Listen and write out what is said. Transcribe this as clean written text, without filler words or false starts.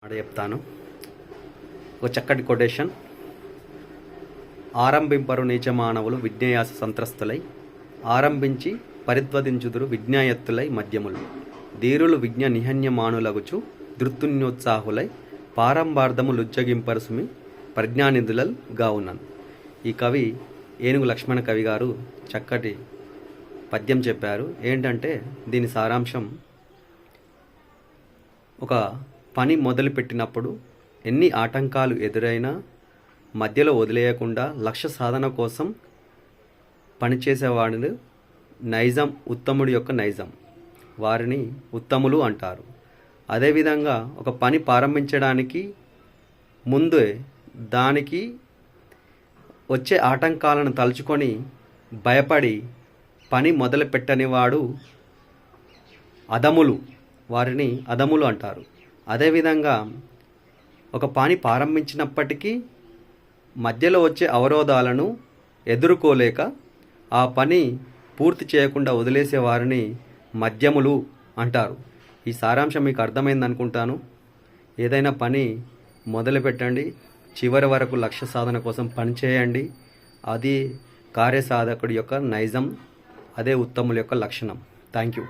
చెప్తాను. ఒక చక్కటి కొటేషన్. ఆరంభింపరు నీచ మానవులు విజ్ఞయాస సంత్రస్తులై ఆరంభించి పరిధ్వదించుదురు విజ్ఞాయత్తులై మధ్యములు ధీరులు విజ్ఞ నిహన్యమానులగుచు ధృతున్యోత్సాహులై పారంభార్థము లుజ్జగింపరుసుమి ప్రజ్ఞానిధులల్ గావునన్. ఈ కవి ఏనుగు లక్ష్మణ కవి గారు చక్కటి పద్యం చెప్పారు. ఏంటంటే దీని సారాంశం, ఒక పని మొదలుపెట్టినప్పుడు ఎన్ని ఆటంకాలు ఎదురైనా మధ్యలో వదిలేయకుండా లక్ష్య సాధన కోసం పనిచేసేవాడిని నైజం, ఉత్తముడి యొక్క నైజం, వారిని ఉత్తములు అంటారు. అదేవిధంగా ఒక పని ప్రారంభించడానికి ముందే దానికి వచ్చే ఆటంకాలను తలుచుకొని భయపడి పని మొదలు పెట్టనివాడు అదములు, వారిని అదములు అంటారు. అదేవిధంగా ఒక పని ప్రారంభించినప్పటికీ మధ్యలో వచ్చే అవరోధాలను ఎదుర్కోలేక ఆ పని పూర్తి చేయకుండా వదిలేసే వారిని మధ్యములు అంటారు. ఈ సారాంశం మీకు అర్థమైంది అనుకుంటాను. ఏదైనా పని మొదలు పెట్టండి, చివరి వరకు లక్ష్య సాధన కోసం పనిచేయండి. అది కార్యసాధకుడి యొక్క నైజం, అదే ఉత్తముల యొక్క లక్షణం. Thank you.